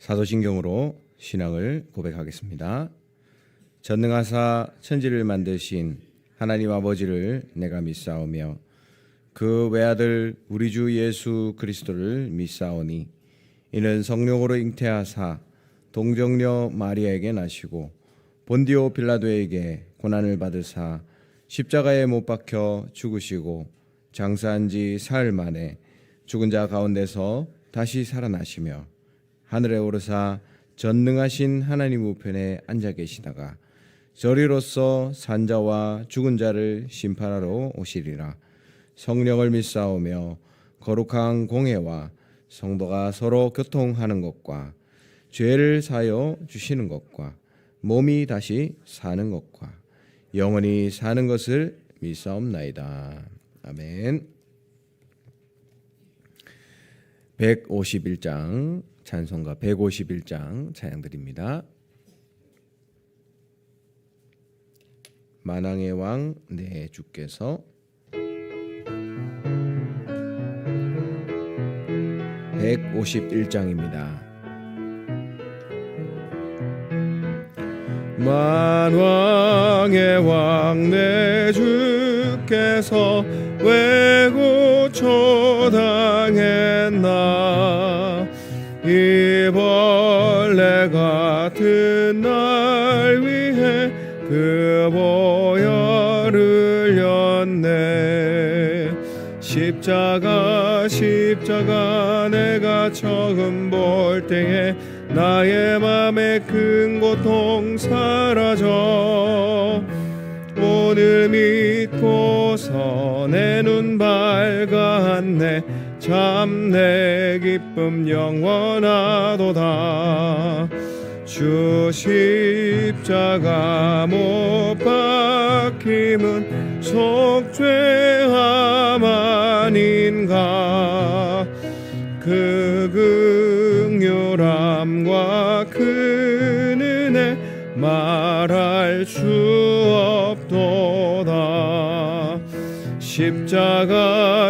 사도신경으로 신앙을 고백하겠습니다. 전능하사 천지를 만드신 하나님 아버지를 내가 믿사오며 그 외아들 우리 주 예수 그리스도를 믿사오니 이는 성령으로 잉태하사 동정녀 마리아에게 나시고 본디오 빌라도에게 고난을 받으사 십자가에 못 박혀 죽으시고 장사한 지 사흘 만에 죽은 자 가운데서 다시 살아나시며 하늘에 오르사 전능하신 하나님 우편에 앉아 계시다가 저리로서 산자와 죽은 자를 심판하러 오시리라. 성령을 믿사오며 거룩한 공회와 성도가 서로 교통하는 것과 죄를 사하여 주시는 것과 몸이 다시 사는 것과 영원히 사는 것을 믿사옵나이다. 아멘. 151장 찬송가 151장 찬양드립니다. 만왕의 왕 내 주께서 151장입니다. 만왕의 왕 내 주께서 왜 고초당했나 이 벌레 같은 날 위해 그 보혈을 흘렸네. 십자가 내가 처음 볼 때에 나의 맘의 큰 고통 사라져 오늘 믿고서 내 눈 밝았네. 참 내 기쁨 영원하도다. 주 십자가 못 박힘은 속죄함 아닌가. 그 긍휼함과 그 은혜 말할 수 없도다.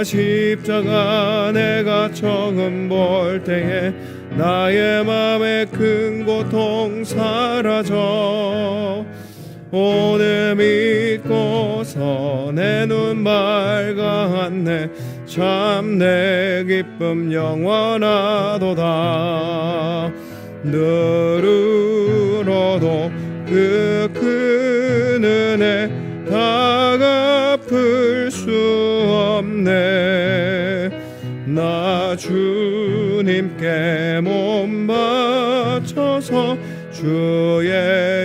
십자가 내가 처음 볼 때에 나의 맘의 큰 고통 사라져 오늘 믿고서 내 눈 밝았네. 참 내 기쁨 영원하도다. 늘으로도 그 큰 은혜 다 갚을 수 없네. 나 주님께 몸 바쳐서 주의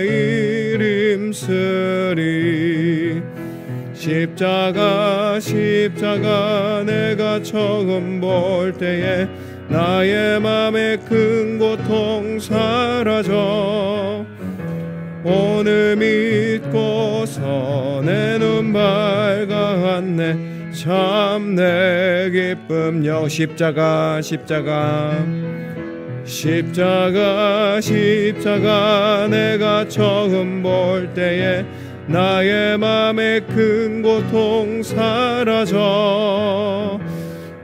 이름 쓰리. 십자가 내가 처음 볼 때에 나의 맘의 큰 고통 사라져 오늘 믿고서 내 눈 밝았네. 참 내 기쁨 십자가 내가 처음 볼 때에 나의 맘의 큰 고통 사라져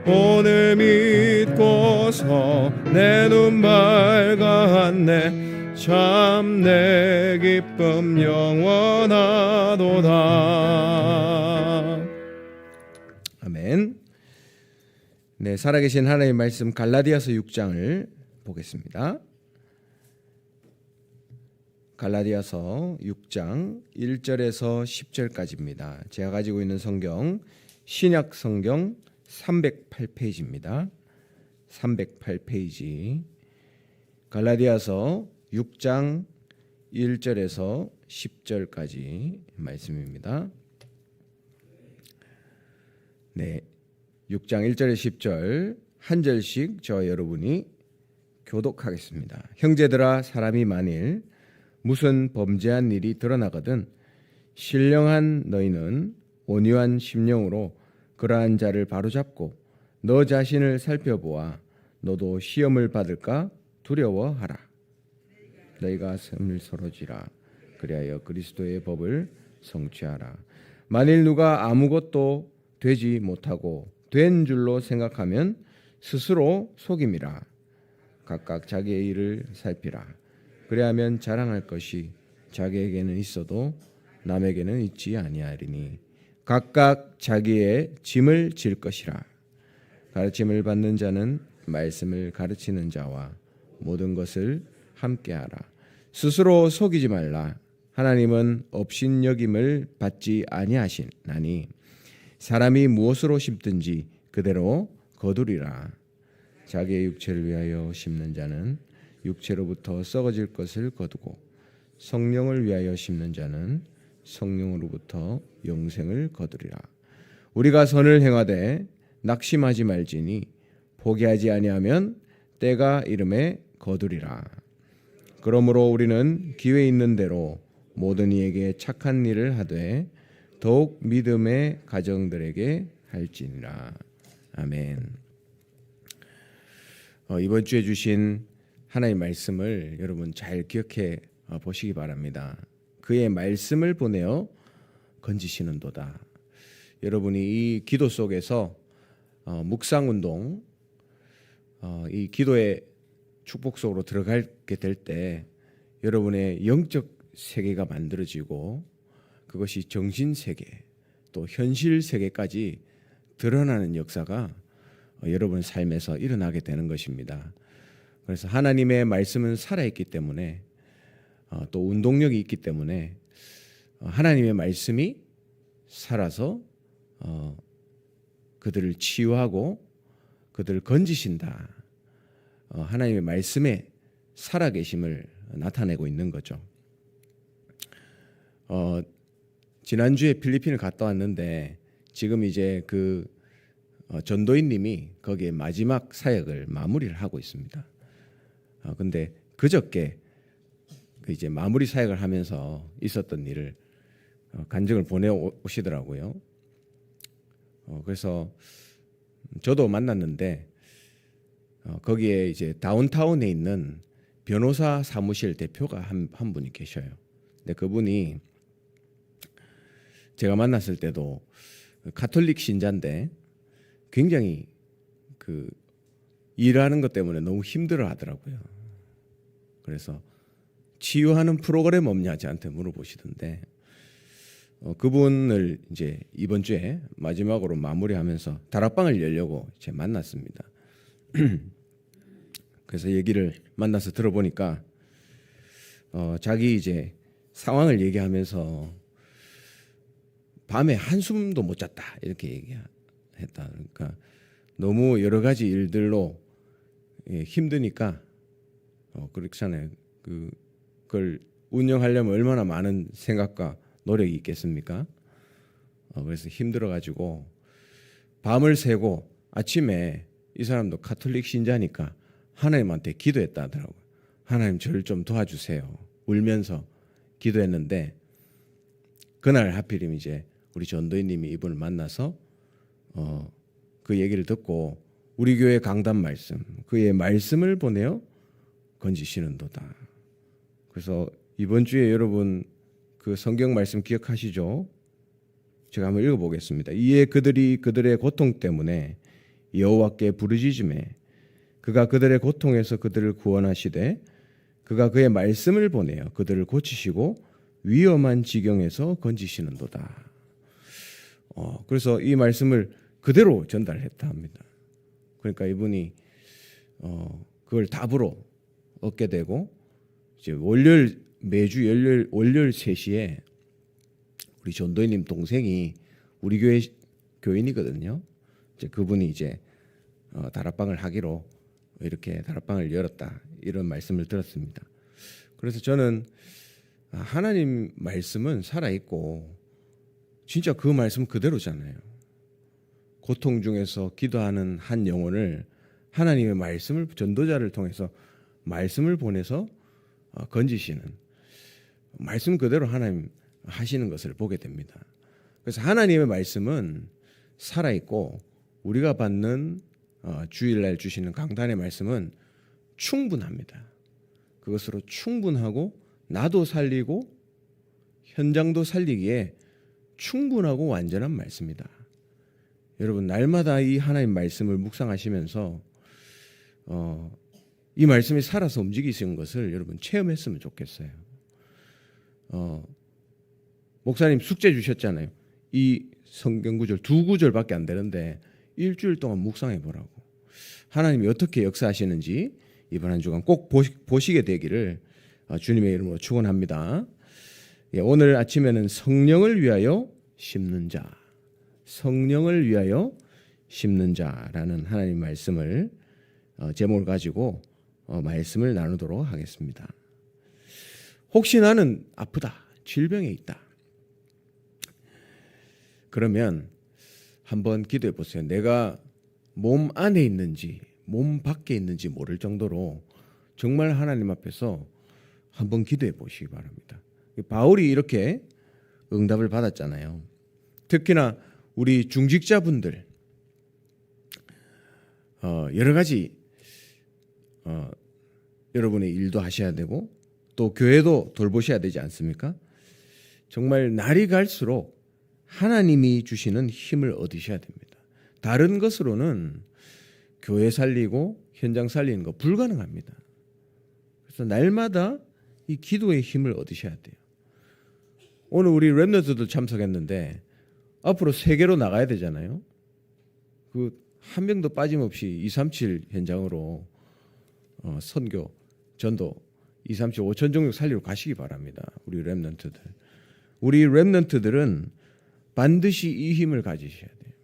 오늘 믿고서 내 눈 밝았네. 참 내 기쁨 영원하도다. 아멘. 네, 살아계신 하나님의 말씀 갈라디아서 6장을 보겠습니다. 갈라디아서 6장 1절에서 10절까지입니다. 제가 가지고 있는 성경 신약 성경 308페이지입니다. 308페이지 갈라디아서 6장 1절에서 10절까지 말씀입니다. 네, 6장 1절에 10절 한 절씩 저와 여러분이 교독하겠습니다. 형제들아, 사람이 만일 무슨 범죄한 일이 드러나거든 신령한 너희는 온유한 심령으로 그러한 자를 바로잡고 너 자신을 살펴보아 너도 시험을 받을까 두려워하라. 너희가 섬을 서로지라. 그리하여 그리스도의 법을 성취하라. 만일 누가 아무것도 되지 못하고 된 줄로 생각하면 스스로 속임이라. 각각 자기의 일을 살피라. 그리하면 자랑할 것이 자기에게는 있어도 남에게는 있지 아니하리니 각각 자기의 짐을 질 것이라. 가르침을 받는 자는 말씀을 가르치는 자와 모든 것을 함께하라. 스스로 속이지 말라. 하나님은 업신여김을 받지 아니하시나니 사람이 무엇으로 심든지 그대로 거두리라. 자기의 육체를 위하여 심는 자는 육체로부터 썩어질 것을 거두고 성령을 위하여 심는 자는 성령으로부터 영생을 거두리라. 우리가 선을 행하되 낙심하지 말지니 포기하지 아니하면 때가 이름에 거두리라. 그러므로 우리는 기회 있는 대로 모든 이에게 착한 일을 하되 더욱 믿음의 가정들에게 할지니라. 아멘. 이번 주에 주신 하나님의 말씀을 여러분 잘 기억해 보시기 바랍니다. 그의 말씀을 보내어 건지시는도다. 여러분이 이 기도 속에서 묵상운동, 이 기도의 축복 속으로 들어가게 될 때 여러분의 영적 세계가 만들어지고 그것이 정신 세계 또 현실 세계까지 드러나는 역사가 여러분 삶에서 일어나게 되는 것입니다. 그래서 하나님의 말씀은 살아있기 때문에 또 운동력이 있기 때문에 하나님의 말씀이 살아서 그들을 치유하고 그들을 건지신다. 하나님의 말씀에 살아계심을 나타내고 있는 거죠. 지난주에 필리핀을 갔다 왔는데 지금 이제 그 전도인님이 거기에 마지막 사역을 마무리를 하고 있습니다. 근데 그저께 이제 마무리 사역을 하면서 있었던 일을 간증을 보내오시더라고요. 그래서 저도 만났는데 거기에 이제 다운타운에 있는 변호사 사무실 대표가 한 분이 계셔요. 근데 그분이 제가 만났을 때도 가톨릭 신자인데 굉장히 그 일하는 것 때문에 너무 힘들어 하더라고요. 그래서 치유하는 프로그램 없냐 저한테 물어보시던데 그분을 이제 이번 주에 마지막으로 마무리하면서 다락방을 열려고 이제 만났습니다. 그래서 얘기를 만나서 들어보니까 자기 이제 상황을 얘기하면서 밤에 한숨도 못 잤다 이렇게 얘기했다. 그러니까 너무 여러 가지 일들로 힘드니까 그렇잖아요. 그걸 운영하려면 얼마나 많은 생각과 노력이 있겠습니까? 그래서 힘들어가지고 밤을 새고 아침에 이 사람도 가톨릭 신자니까 하나님한테 기도했다 하더라고요. 하나님 저를 좀 도와주세요. 울면서 기도했는데 그날 하필이면 이제 우리 전도인님이 이분을 만나서 그 얘기를 듣고 우리 교회 강단 말씀, 그의 말씀을 보내어 건지시는도다. 그래서 이번 주에 여러분 그 성경 말씀 기억하시죠? 제가 한번 읽어보겠습니다. 이에 그들이 그들의 고통 때문에 여호와께 부르짖음에 그가 그들의 고통에서 그들을 구원하시되 그가 그의 말씀을 보내어 그들을 고치시고 위험한 지경에서 건지시는도다. 그래서 이 말씀을 그대로 전달했다 합니다. 그러니까 이분이 그걸 답으로 얻게 되고 이제 매주 월요일 3시에 우리 전도인님 동생이 우리 교회 교인이거든요. 이제 그분이 이제 다락방을 하기로 이렇게 다락방을 열었다 이런 말씀을 들었습니다. 그래서 저는 하나님 말씀은 살아있고 진짜 그 말씀 그대로잖아요. 고통 중에서 기도하는 한 영혼을 하나님의 말씀을 전도자를 통해서 말씀을 보내서 건지시는 말씀 그대로 하나님 하시는 것을 보게 됩니다. 그래서 하나님의 말씀은 살아있고 우리가 받는 주일날 주시는 강단의 말씀은 충분합니다. 그것으로 충분하고 나도 살리고 현장도 살리기에 충분하고 완전한 말씀이다. 여러분 날마다 이 하나님 말씀을 묵상하시면서 이 말씀이 살아서 움직이시는 것을 여러분 체험했으면 좋겠어요. 목사님 숙제 주셨잖아요. 이 성경 구절 2구절밖에 안 되는데 일주일 동안 묵상해 보라고. 하나님이 어떻게 역사하시는지 이번 한 주간 꼭 보시게 되기를 주님의 이름으로 축원합니다. 예, 오늘 아침에는 성령을 위하여 심는 자, 성령을 위하여 심는 자라는 하나님 말씀을 제목을 가지고 말씀을 나누도록 하겠습니다. 혹시 나는 아프다, 질병에 있다. 그러면 한번 기도해 보세요. 내가 몸 안에 있는지 몸 밖에 있는지 모를 정도로 정말 하나님 앞에서 한번 기도해 보시기 바랍니다. 바울이 이렇게 응답을 받았잖아요. 특히나 우리 중직자분들 여러 가지 여러분의 일도 하셔야 되고 또 교회도 돌보셔야 되지 않습니까? 정말 날이 갈수록 하나님이 주시는 힘을 얻으셔야 됩니다. 다른 것으로는 교회 살리고 현장 살리는 거 불가능합니다. 그래서 날마다 이 기도의 힘을 얻으셔야 돼요. 오늘 우리 랩런트도 참석했는데 앞으로 세계로 나가야 되잖아요. 그 한 명도 빠짐없이 237 현장으로 선교, 전도 237 5천 종족 살리러 가시기 바랍니다. 우리 랩런트들. 우리 랩런트들은 반드시 이 힘을 가지셔야 돼요.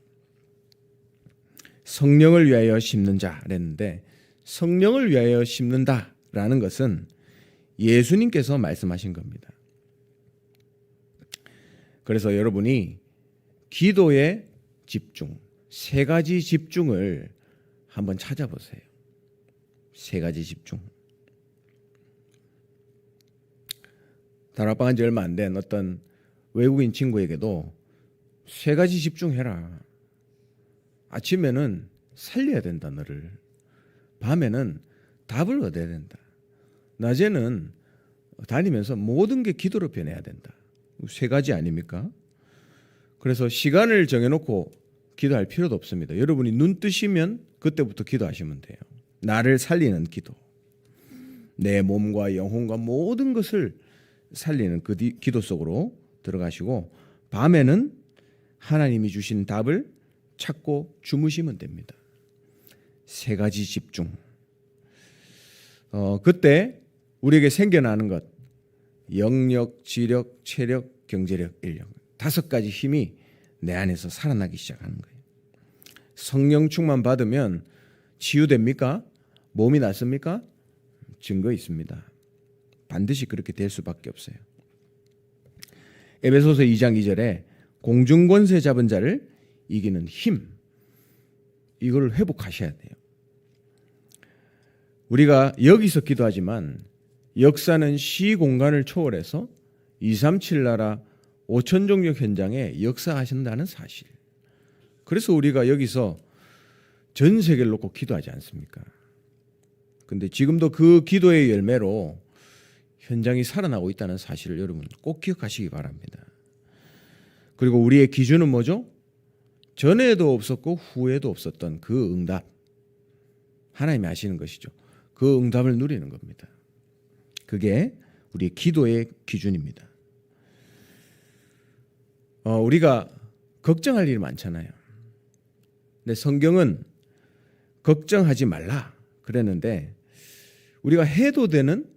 성령을 위하여 심는 자 그랬는데 성령을 위하여 심는다라는 것은 예수님께서 말씀하신 겁니다. 그래서 여러분이 기도에 집중, 3가지 집중을 한번 찾아보세요. 3가지 집중. 다락방 한 지 얼마 안 된 어떤 외국인 친구에게도 3가지 집중해라. 아침에는 살려야 된다 너를. 밤에는 답을 얻어야 된다. 낮에는 다니면서 모든 게 기도로 변해야 된다. 3가지 아닙니까? 그래서 시간을 정해놓고 기도할 필요도 없습니다. 여러분이 눈 뜨시면 그때부터 기도하시면 돼요. 나를 살리는 기도. 내 몸과 영혼과 모든 것을 살리는 그 기도 속으로 들어가시고 밤에는 하나님이 주신 답을 찾고 주무시면 됩니다. 3가지 집중. 그때 우리에게 생겨나는 것 영력, 지력, 체력, 경제력, 인력 5가지 힘이 내 안에서 살아나기 시작하는 거예요. 성령 충만 받으면 치유됩니까? 몸이 낫습니까? 증거 있습니다. 반드시 그렇게 될 수밖에 없어요. 에베소서 2장 2절에 공중권세 잡은 자를 이기는 힘, 이걸 회복하셔야 돼요. 우리가 여기서 기도하지만 역사는 시공간을 초월해서 237 나라 5천 종족 현장에 역사하신다는 사실. 그래서 우리가 여기서 전 세계를 놓고 기도하지 않습니까? 근데 지금도 그 기도의 열매로 현장이 살아나고 있다는 사실을 여러분 꼭 기억하시기 바랍니다. 그리고 우리의 기준은 뭐죠? 전에도 없었고 후에도 없었던 그 응답. 하나님이 하시는 것이죠. 그 응답을 누리는 겁니다. 그게 우리의 기도의 기준입니다. 우리가 걱정할 일이 많잖아요. 근데 성경은 걱정하지 말라 그랬는데 우리가 해도 되는,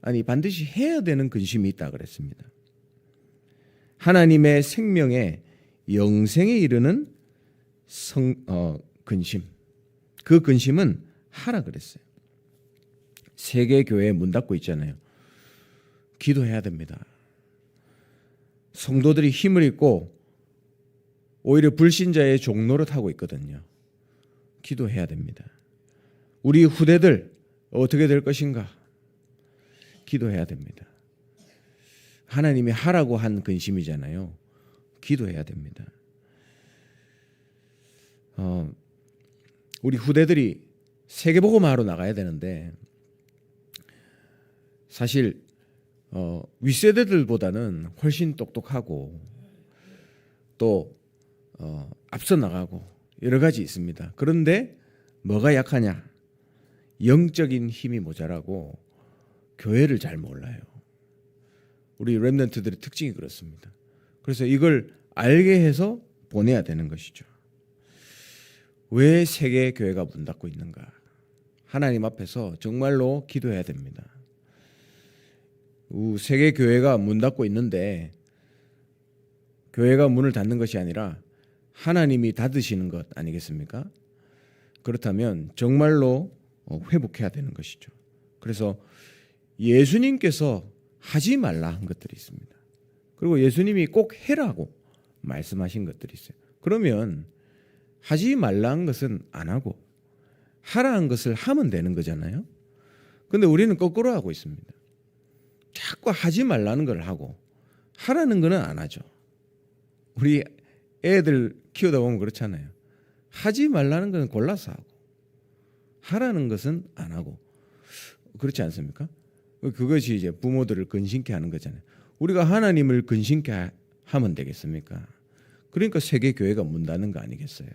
아니 반드시 해야 되는 근심이 있다 그랬습니다. 하나님의 생명에 영생에 이르는 근심. 그 근심은 하라 그랬어요. 세계 교회 문 닫고 있잖아요. 기도해야 됩니다. 성도들이 힘을 잃고 오히려 불신자의 종노릇 하고 있거든요. 기도해야 됩니다. 우리 후대들 어떻게 될 것인가? 기도해야 됩니다. 하나님이 하라고 한 근심이잖아요. 기도해야 됩니다. 우리 후대들이 세계복음화로 나가야 되는데 사실 윗세대들보다는 훨씬 똑똑하고 또 앞서 나가고 여러 가지 있습니다. 그런데 뭐가 약하냐? 영적인 힘이 모자라고 교회를 잘 몰라요. 우리 렘넌트들의 특징이 그렇습니다. 그래서 이걸 알게 해서 보내야 되는 것이죠. 왜 세계 교회가 문 닫고 있는가? 하나님 앞에서 정말로 기도해야 됩니다. 세계 교회가 문 닫고 있는데 교회가 문을 닫는 것이 아니라 하나님이 닫으시는 것 아니겠습니까? 그렇다면 정말로 회복해야 되는 것이죠. 그래서 예수님께서 하지 말라 한 것들이 있습니다. 그리고 예수님이 꼭 해라고 말씀하신 것들이 있어요. 그러면 하지 말라 한 것은 안 하고 하라 한 것을 하면 되는 거잖아요. 그런데 우리는 거꾸로 하고 있습니다. 자꾸 하지 말라는 걸 하고 하라는 거는 안 하죠. 우리 애들 키우다 보면 그렇잖아요. 하지 말라는 것은 골라서 하고 하라는 것은 안 하고 그렇지 않습니까? 그것이 이제 부모들을 근심케 하는 거잖아요. 우리가 하나님을 근심케 하면 되겠습니까? 그러니까 세계 교회가 문 닫는 거 아니겠어요?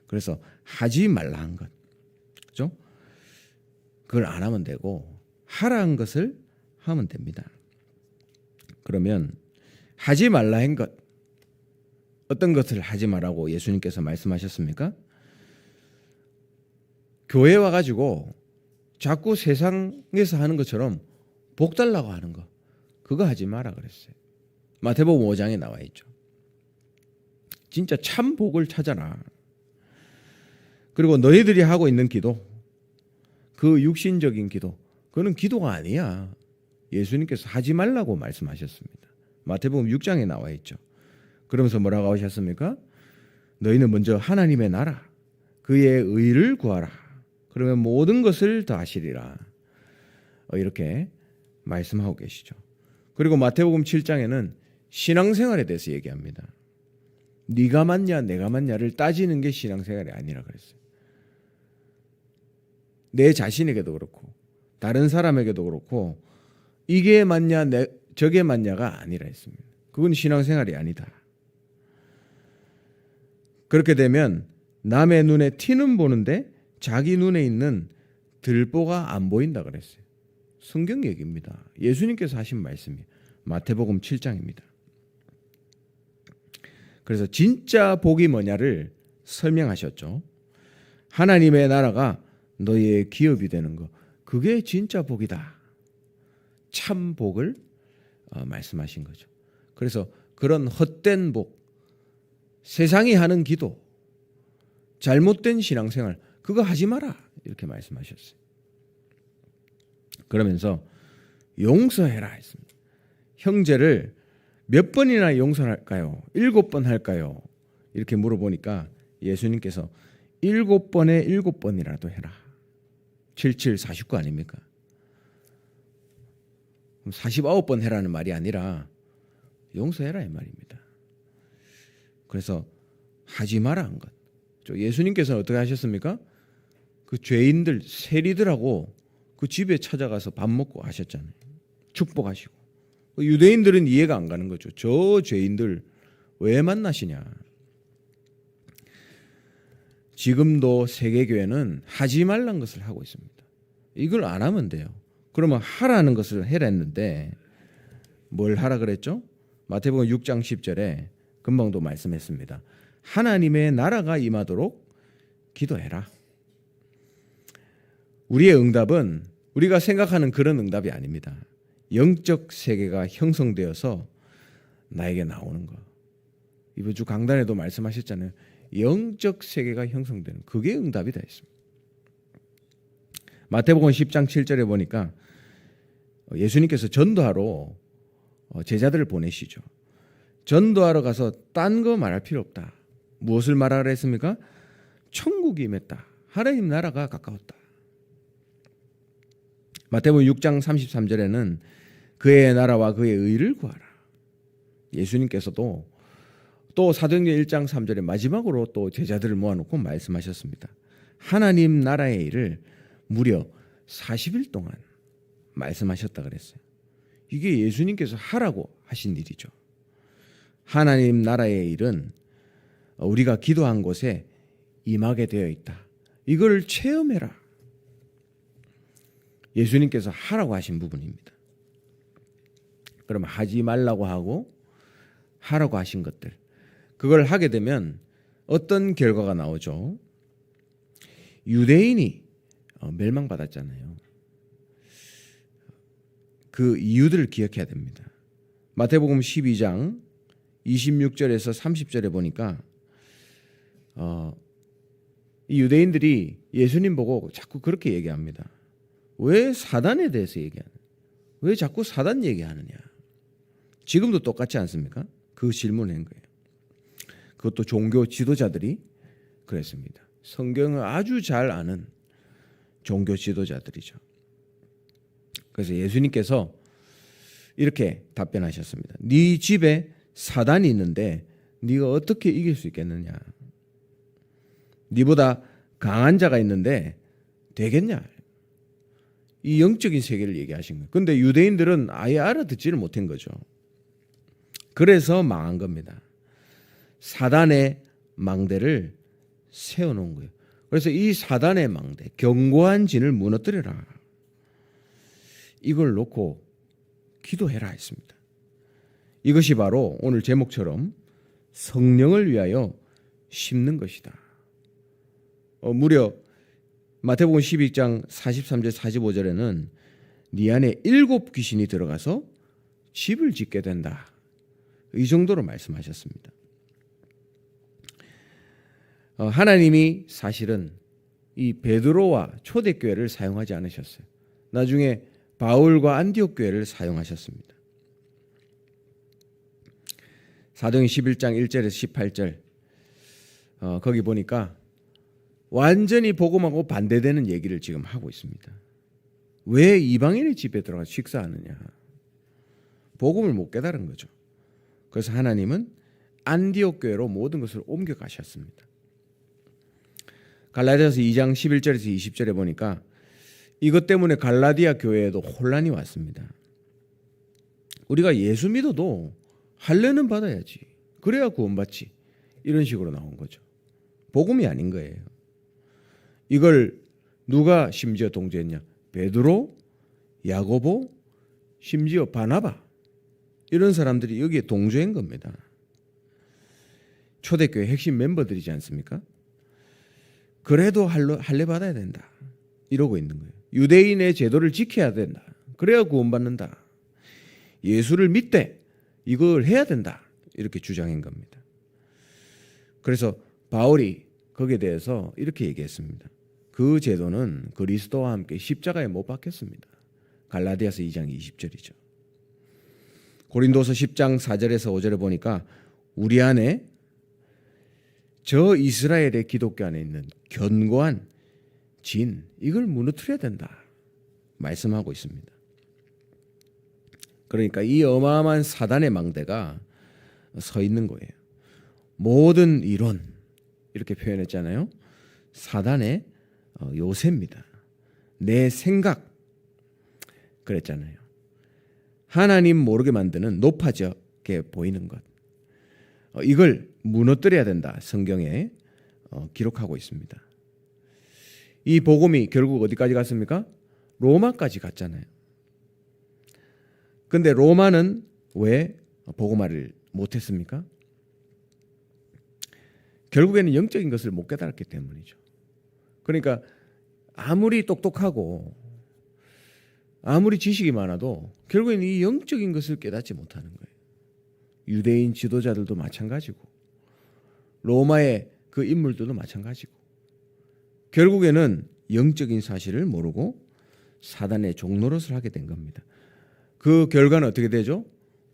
그래서 하지 말라 한 것, 그죠? 그걸 안 하면 되고 하라 한 것을 하면 됩니다. 그러면 하지 말라 한 것, 어떤 것을 하지 말라고 예수님께서 말씀하셨습니까? 교회 와가지고 자꾸 세상에서 하는 것처럼 복 달라고 하는 거, 그거 하지 마라 그랬어요. 마태복음 5장에 나와 있죠. 진짜 참 복을 찾아라. 그리고 너희들이 하고 있는 기도, 그 육신적인 기도, 그거는 기도가 아니야. 예수님께서 하지 말라고 말씀하셨습니다. 마태복음 6장에 나와 있죠. 그러면서 뭐라고 하셨습니까? 너희는 먼저 하나님의 나라, 그의 의를 구하라. 그러면 모든 것을 더 하시리라. 이렇게 말씀하고 계시죠. 그리고 마태복음 7장에는 신앙생활에 대해서 얘기합니다. 네가 맞냐 내가 맞냐를 따지는 게 신앙생활이 아니라 그랬어요. 내 자신에게도 그렇고 다른 사람에게도 그렇고 이게 맞냐 저게 맞냐가 아니라 했습니다. 그건 신앙생활이 아니다. 그렇게 되면 남의 눈에 티는 보는데 자기 눈에 있는 들보가 안 보인다 그랬어요. 성경 얘기입니다. 예수님께서 하신 말씀이에요. 마태복음 7장입니다. 그래서 진짜 복이 뭐냐를 설명하셨죠. 하나님의 나라가 너희의 기업이 되는 거, 그게 진짜 복이다. 참 복을 말씀하신 거죠. 그래서 그런 헛된 복, 세상이 하는 기도, 잘못된 신앙생활, 그거 하지 마라 이렇게 말씀하셨어요. 그러면서 용서해라 했습니다. 형제를 몇 번이나 용서할까요? 7번 할까요? 이렇게 물어보니까 예수님께서 7번에 7번이라도 해라. 77, 49 아닙니까? 49번 해라는 말이 아니라 용서해라 이 말입니다. 그래서 하지 마라 한 것. 예수님께서는 어떻게 하셨습니까? 그 죄인들, 세리들하고 그 집에 찾아가서 밥 먹고 하셨잖아요. 축복하시고. 유대인들은 이해가 안 가는 거죠. 저 죄인들 왜 만나시냐. 지금도 세계교회는 하지 말란 것을 하고 있습니다. 이걸 안 하면 돼요. 그러면 하라는 것을 해라 했는데 뭘 하라 그랬죠? 마태복음 6장 10절에 금방도 말씀했습니다. 하나님의 나라가 임하도록 기도해라. 우리의 응답은 우리가 생각하는 그런 응답이 아닙니다. 영적 세계가 형성되어서 나에게 나오는 거. 이번 주 강단에도 말씀하셨잖아요. 영적 세계가 형성되는 그게 응답이다 했습니다. 마태복음 10장 7절에 보니까 예수님께서 전도하러 제자들을 보내시죠. 전도하러 가서 딴 거 말할 필요 없다. 무엇을 말하라 했습니까? 천국이 임했다. 하나님 나라가 가까웠다. 마태복음 6장 33절에는 그의 나라와 그의 의를 구하라. 예수님께서도 또 사도행전 1장 3절에 마지막으로 또 제자들을 모아놓고 말씀하셨습니다. 하나님 나라의 일을 무려 40일 동안 말씀하셨다 그랬어요. 이게 예수님께서 하라고 하신 일이죠. 하나님 나라의 일은 우리가 기도한 곳에 임하게 되어 있다. 이걸 체험해라. 예수님께서 하라고 하신 부분입니다. 그러면 하지 말라고 하고 하라고 하신 것들, 그걸 하게 되면 어떤 결과가 나오죠? 유대인이 멸망받았잖아요. 그 이유들을 기억해야 됩니다. 마태복음 12장 26절에서 30절에 보니까 이 유대인들이 예수님 보고 자꾸 그렇게 얘기합니다. 왜 사단에 대해서 얘기하냐? 왜 자꾸 사단 얘기하느냐? 지금도 똑같지 않습니까? 그 질문을 한 거예요. 그것도 종교 지도자들이 그랬습니다. 성경을 아주 잘 아는 종교 지도자들이죠. 그래서 예수님께서 이렇게 답변하셨습니다. 네 집에 사단이 있는데 네가 어떻게 이길 수 있겠느냐? 네보다 강한 자가 있는데 되겠냐? 이 영적인 세계를 얘기하신 거예요. 그런데 유대인들은 아예 알아듣지를 못한 거죠. 그래서 망한 겁니다. 사단의 망대를 세워놓은 거예요. 그래서 이 사단의 망대, 견고한 진을 무너뜨려라. 이걸 놓고 기도해라 했습니다. 이것이 바로 오늘 제목처럼 성령을 위하여 심는 것이다. 무려 마태복음 12장 43절 45절에는 네 안에 7 귀신이 들어가서 집을 짓게 된다. 이 정도로 말씀하셨습니다. 하나님이 사실은 이 베드로와 초대교회를 사용하지 않으셨어요. 나중에 바울과 안디옥 교회를 사용하셨습니다. 사도행 11장 1절에서 18절 거기 보니까 완전히 복음하고 반대되는 얘기를 지금 하고 있습니다. 왜 이방인의 집에 들어가서 식사하느냐? 복음을 못 깨달은 거죠. 그래서 하나님은 안디옥 교회로 모든 것을 옮겨가셨습니다. 갈라디아서 2장 11절에서 20절에 보니까 이것 때문에 갈라디아 교회에도 혼란이 왔습니다. 우리가 예수 믿어도 할례는 받아야지. 그래야 구원받지. 이런 식으로 나온 거죠. 복음이 아닌 거예요. 이걸 누가 심지어 동조했냐? 베드로, 야고보, 심지어 바나바 이런 사람들이 여기에 동조한 겁니다. 초대교회 핵심 멤버들이지 않습니까? 그래도 할례 받아야 된다. 이러고 있는 거예요. 유대인의 제도를 지켜야 된다. 그래야 구원받는다. 예수를 믿되 이걸 해야 된다. 이렇게 주장한 겁니다. 그래서 바울이 거기에 대해서 이렇게 얘기했습니다. 그 제도는 그리스도와 함께 십자가에 못 박혔습니다. 갈라디아서 2장 20절이죠. 고린도서 10장 4절에서 5절에 보니까 우리 안에 저 이스라엘의 기독교 안에 있는 견고한 진, 이걸 무너뜨려야 된다 말씀하고 있습니다. 그러니까 이 어마어마한 사단의 망대가 서 있는 거예요. 모든 이론 이렇게 표현했잖아요. 사단의 요새입니다. 내 생각 그랬잖아요. 하나님 모르게 만드는 높아지게 보이는 것, 이걸 무너뜨려야 된다. 성경에 기록하고 있습니다. 이 복음이 결국 어디까지 갔습니까? 로마까지 갔잖아요. 근데 로마는 왜 복음화를 못했습니까? 결국에는 영적인 것을 못 깨달았기 때문이죠. 그러니까 아무리 똑똑하고 아무리 지식이 많아도 결국에는 이 영적인 것을 깨닫지 못하는 거예요. 유대인 지도자들도 마찬가지고 로마의 그 인물들도 마찬가지고 결국에는 영적인 사실을 모르고 사단의 종노릇을 하게 된 겁니다. 그 결과는 어떻게 되죠?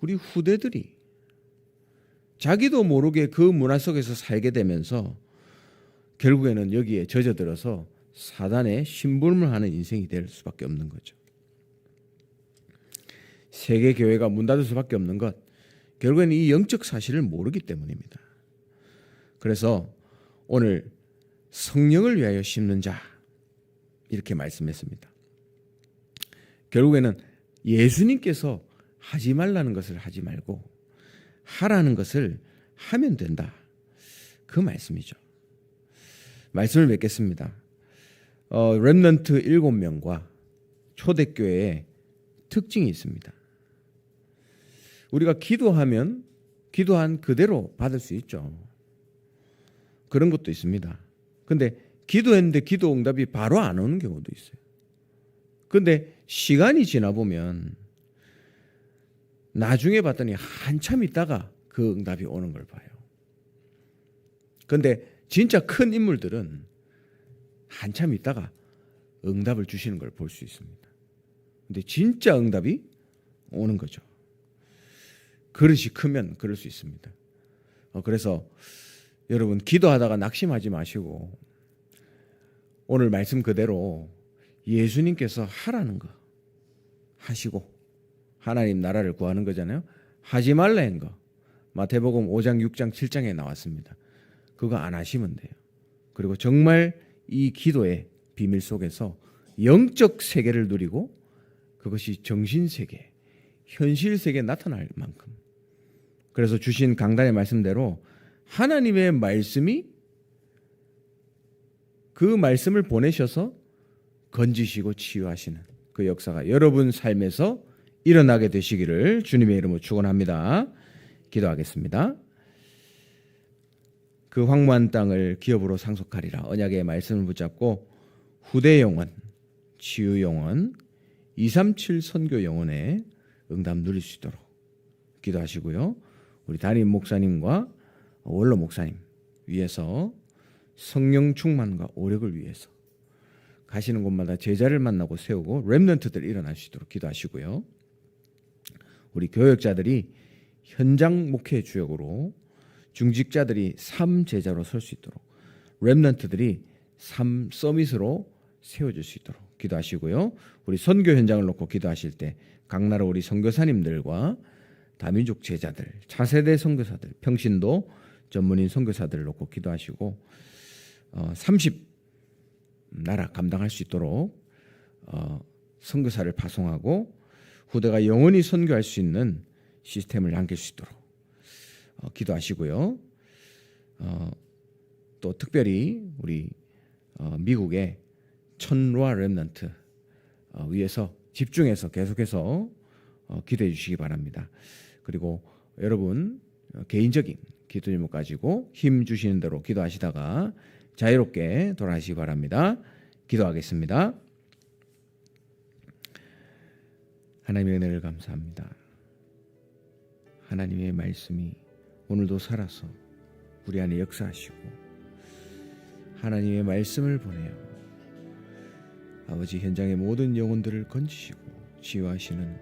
우리 후대들이 자기도 모르게 그 문화 속에서 살게 되면서 결국에는 여기에 젖어들어서 사단의 심부름을 하는 인생이 될 수밖에 없는 거죠. 세계 교회가 문 닫을 수밖에 없는 것, 결국에는 이 영적 사실을 모르기 때문입니다. 그래서 오늘 성령을 위하여 심는 자 이렇게 말씀했습니다. 결국에는 예수님께서 하지 말라는 것을 하지 말고 하라는 것을 하면 된다. 그 말씀이죠. 말씀을 맺겠습니다. 렘넌트 7명과 초대교회의 특징이 있습니다. 우리가 기도하면 기도한 그대로 받을 수 있죠. 그런 것도 있습니다. 근데 기도했는데 기도 응답이 바로 안 오는 경우도 있어요. 근데 시간이 지나 보면 나중에 봤더니 한참 있다가 그 응답이 오는 걸 봐요. 근데 진짜 큰 인물들은 한참 있다가 응답을 주시는 걸 볼 수 있습니다. 근데 진짜 응답이 오는 거죠. 그릇이 크면 그럴 수 있습니다. 그래서 여러분 기도하다가 낙심하지 마시고 오늘 말씀 그대로 예수님께서 하라는 거 하시고 하나님 나라를 구하는 거잖아요. 하지 말라는 거 마태복음 5장 6장 7장에 나왔습니다. 그거 안 하시면 돼요. 그리고 정말 이 기도의 비밀 속에서 영적 세계를 누리고 그것이 정신 세계, 현실 세계에 나타날 만큼 그래서 주신 강단의 말씀대로 하나님의 말씀이 그 말씀을 보내셔서 건지시고 치유하시는 그 역사가 여러분 삶에서 일어나게 되시기를 주님의 이름으로 축원합니다. 기도하겠습니다. 그 황무한 땅을 기업으로 상속하리라. 언약의 말씀을 붙잡고 후대 영혼, 치유 영혼, 237 선교 영혼의 응답 누릴 수 있도록 기도하시고요. 우리 담임 목사님과 원로 목사님 위해서 성령 충만과 오력을 위해서 가시는 곳마다 제자를 만나고 세우고 렘넌트들 일어날 수 있도록 기도하시고요. 우리 교역자들이 현장 목회 주역으로 중직자들이 삶 제자로 설 수 있도록 렘넌트들이 삶 서밋으로 세워질 수 있도록 기도하시고요. 우리 선교 현장을 놓고 기도하실 때 각 나라 우리 선교사님들과 다민족 제자들, 차세대 선교사들, 평신도 전문인 선교사들을 놓고 기도하시고 30 나라 감당할 수 있도록 선교사를 파송하고 후대가 영원히 선교할 수 있는 시스템을 남길 수 있도록 기도하시고요. 또 특별히 우리 미국의 천로아 렘넌트 위해서 집중해서 계속해서 기도해 주시기 바랍니다. 그리고 여러분 개인적인 기도 제목 가지고 힘 주시는 대로 기도하시다가 자유롭게 돌아가시기 바랍니다. 기도하겠습니다. 하나님의 은혜를 감사합니다. 하나님의 말씀이 오늘도 살아서 우리 안에 역사하시고 하나님의 말씀을 보내어 아버지 현장의 모든 영혼들을 건지시고 치유하시는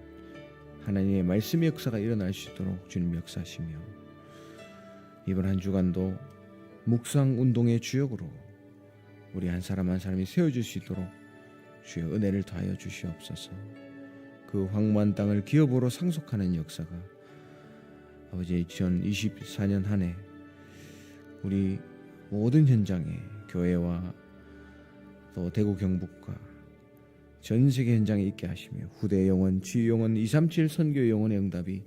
하나님의 말씀의 역사가 일어날 수 있도록 주님 역사하시며 이번 한 주간도 묵상 운동의 주역으로 우리 한 사람 한 사람이 세워질 수 있도록 주의 은혜를 더하여 주시옵소서. 그 황무한 땅을 기업으로 상속하는 역사가 아버지 2024년 한 해 우리 모든 현장에 교회와 또 대구 경북과 전 세계 현장에 있게 하시며 후대 영혼, 치유 영혼, 237 선교 영혼의 응답이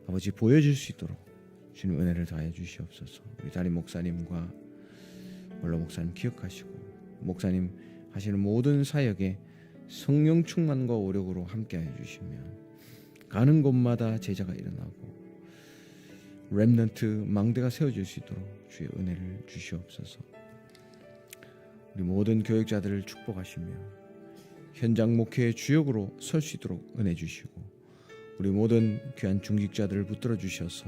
아버지 보여줄 수 있도록 주님 은혜를 더하여 주시옵소서. 우리 담임 목사님과 원로 목사님 기억하시고 목사님 하시는 모든 사역에 성령 충만과 오력으로 함께하여 주시며 가는 곳마다 제자가 일어나고 렘넌트 망대가 세워질 수 있도록 주의 은혜를 주시옵소서. 우리 모든 교역자들을 축복하시며 현장 목회의 주역으로 설 수 있도록 은혜 주시고 우리 모든 귀한 중직자들을 붙들어 주셔서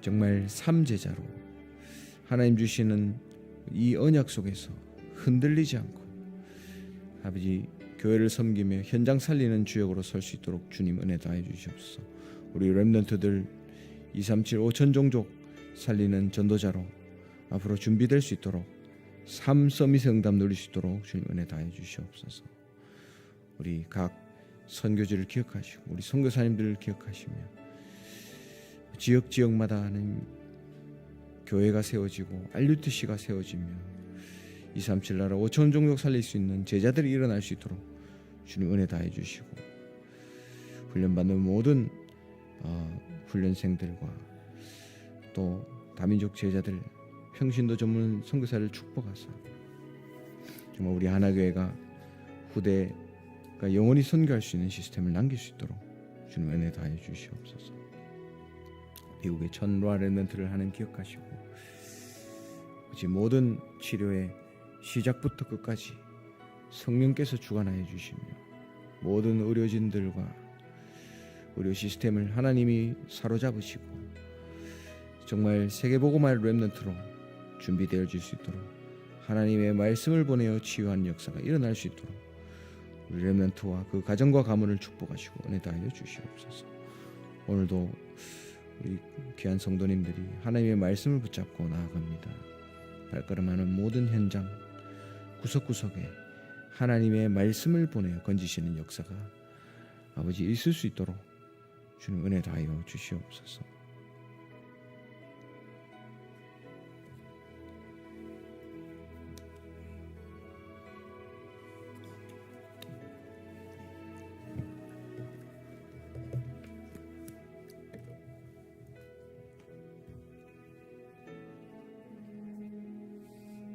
정말 삼제자로 하나님 주시는 이 언약 속에서 흔들리지 않고 아버지 교회를 섬기며 현장 살리는 주역으로 설 수 있도록 주님 은혜 다해 주시옵소서. 우리 렘넌트들 237 5천 종족 살리는 전도자로 앞으로 준비될 수 있도록 삶 서밋의 응답 누릴 수 있도록 주님 은혜 다해 주시옵소서. 우리 각 선교지를 기억하시고 우리 선교사님들을 기억하시며 지역마다 하는 교회가 세워지고 RUTC가 세워지며 237 나라 5천 종족 살릴 수 있는 제자들이 일어날 수 있도록 주님 은혜 다해 주시고 훈련받는 모든 훈련생들과 또 다민족 제자들 평신도 전문 선교사를 축복하사 정말 우리 하나교회가 부대가 영원히 선교할 수 있는 시스템을 남길 수 있도록 주님 은혜 다해 주시옵소서. 미국의 천로아 렘넌트를 하는 기억하시고 아버지 모든 치료의 시작부터 끝까지 성령께서 주관하여 주시며 모든 의료진들과 의료 시스템을 하나님이 사로잡으시고 정말 세계복음화의 렘넌트로 준비되어질 수 있도록 하나님의 말씀을 보내어 치유하는 역사가 일어날 수 있도록 우리 렘넌트와 그 가정과 가문을 축복하시고 은혜 다하여 주시옵소서. 오늘도 우리 귀한 성도님들이 하나님의 말씀을 붙잡고 나아갑니다. 발걸음하는 모든 현장 구석구석에 하나님의 말씀을 보내어 건지시는 역사가 아버지 있을 수 있도록 주님 은혜 다하여 주시옵소서.